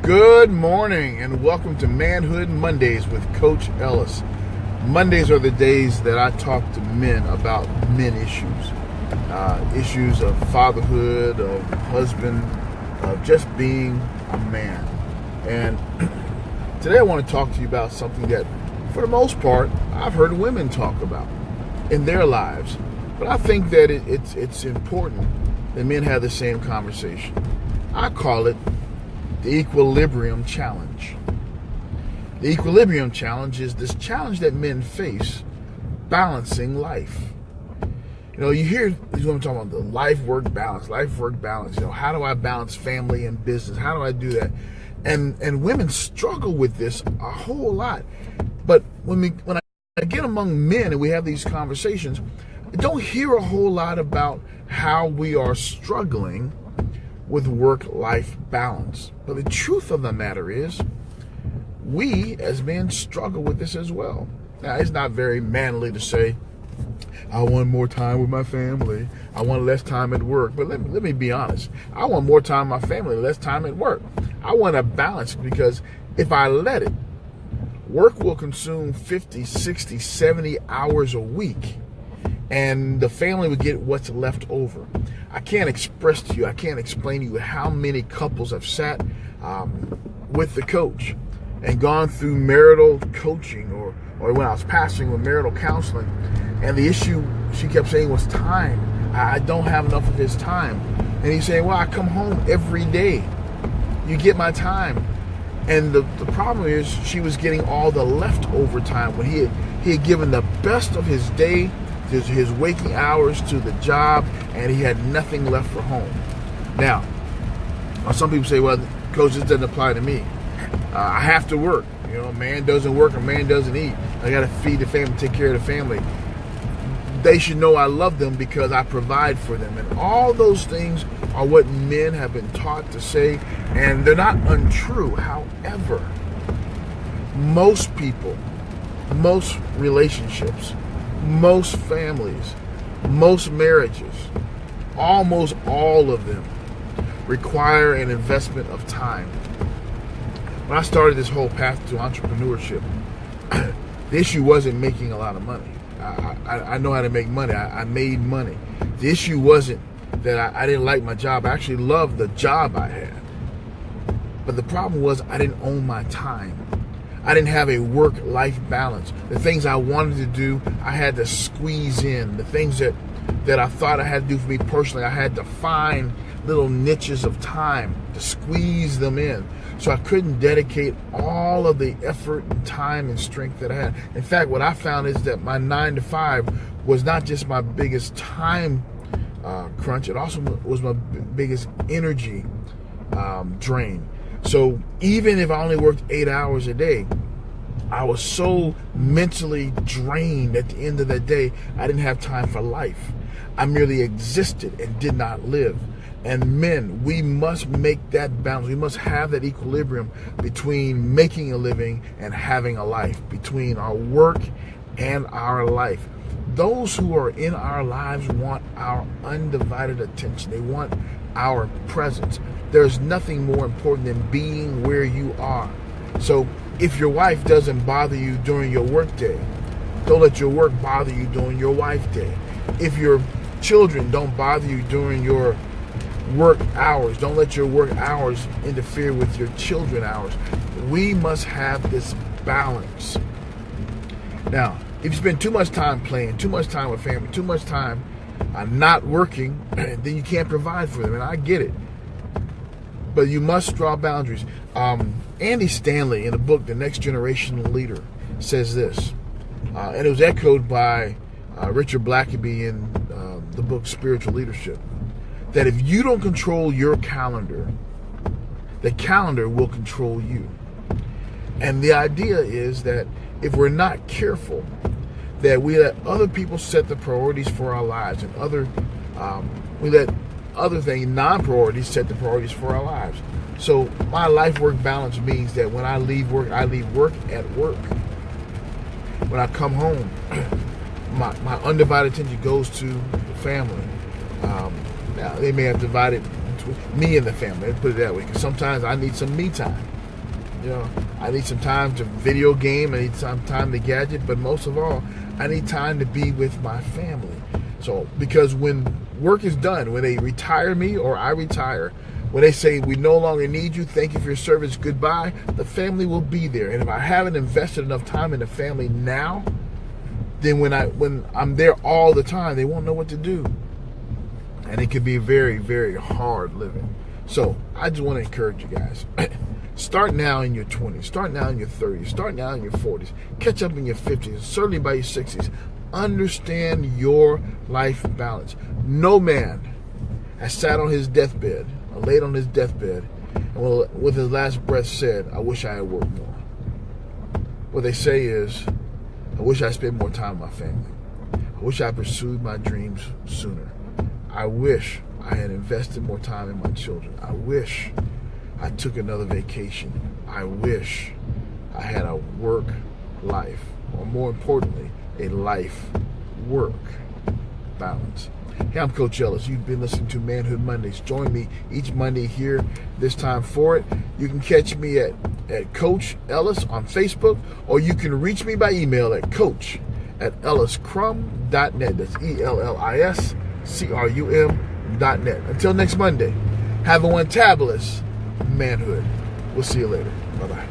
Good morning and welcome to Manhood Mondays with Coach Ellis. Mondays are the days that I talk to men about men issues. Issues of fatherhood, of husband, of just being a man. And today I want to talk to you about something that, for the most part, I've heard women talk about in their lives. But I think that it's important that men have the same conversation. I call it the equilibrium challenge. The equilibrium challenge is this challenge that men face balancing life. You know, you hear these women talking about the life-work balance. You know, how do I balance family and business? How do I do that? And women struggle with this a whole lot. But when I get among men and we have these conversations, I don't hear a whole lot about how we are struggling with work-life balance. But the truth of the matter is, we as men struggle with this as well. Now, it's not very manly to say, I want more time with my family. I want less time at work. But let me be honest. I want more time with my family, less time at work. I want a balance, because if I let it, work will consume 50, 60, 70 hours a week, and the family would get what's left over. I can't express to you, I can't explain to you how many couples have sat with the coach and gone through marital coaching, or when I was pastoring with marital counseling, and the issue she kept saying was time. I don't have enough of his time. And he's saying, well, I come home every day. You get my time. And the problem is, she was getting all the leftover time when he had given the best of his day, his waking hours to the job, and he had nothing left for home. Now, some people say, well, coach, this doesn't apply to me. I have to work. You know, a man doesn't work, a man doesn't eat. I got to feed the family, take care of the family. They should know I love them because I provide for them. And all those things are what men have been taught to say, and they're not untrue. However, most people, most relationships, most families, most marriages, almost all of them require an investment of time. When I started this whole path to entrepreneurship, the issue wasn't making a lot of money. I know how to make money. I made money. The issue wasn't that I didn't like my job. I actually loved the job I had. But the problem was I didn't own my time. I didn't have a work-life balance. The things I wanted to do, I had to squeeze in. The things that I thought I had to do for me personally, I had to find little niches of time to squeeze them in. So I couldn't dedicate all of the effort and time and strength that I had. In fact, what I found is that my 9 to 5 was not just my biggest time crunch, it also was my biggest energy drain. So even if I only worked 8 hours a day, I was so mentally drained at the end of the day, I didn't have time for life. I merely existed and did not live. And men, we must make that balance. We must have that equilibrium between making a living and having a life, between our work and our life. Those who are in our lives want our undivided attention. They want our presence. There's nothing more important than being where you are. So if your wife doesn't bother you during your work day, don't let your work bother you during your wife day. If your children don't bother you during your work hours, don't let your work hours interfere with your children hours. We must have this balance. Now, if you spend too much time playing, too much time with family, too much time not working, then you can't provide for them, and I get it. But you must draw boundaries. Andy Stanley, in the book The Next Generation Leader, says this, and it was echoed by Richard Blackaby in the book Spiritual Leadership, that if you don't control your calendar, the calendar will control you. And the idea is that if we're not careful, that we let other people set the priorities for our lives, and we let other things, non-priorities, set the priorities for our lives. So my life-work balance means that when I leave work at work. When I come home, my undivided attention goes to the family. Now, they may have divided between me and the family. Let's put it that way. Because sometimes I need some me time. I need some time to video game. I need some time to gadget. But most of all, I need time to be with my family. So, because when work is done, when they retire me or I retire, when they say we no longer need you, thank you for your service, goodbye, the family will be there. And if I haven't invested enough time in the family now, then when I'm there all the time, they won't know what to do. And it can be very, very hard living. So I just want to encourage you guys. Start now in your 20s. Start now in your 30s. Start now in your 40s. Catch up in your 50s. Certainly by your 60s. Understand your life balance. No man has sat on his deathbed or laid on his deathbed and with his last breath said, I wish I had worked more. What they say is, I wish I spent more time with my family. I wish I pursued my dreams sooner. I wish I had invested more time in my children. I wish I took another vacation. I wish I had a work life, or more importantly, a life-work balance. Hey, I'm Coach Ellis. You've been listening to Manhood Mondays. Join me each Monday here, this time for it. You can catch me at Coach Ellis on Facebook, or you can reach me by email at coach@elliscrum.net. That's ELLISCRUM.net. Until next Monday, have a fantabulous manhood. We'll see you later. Bye-bye.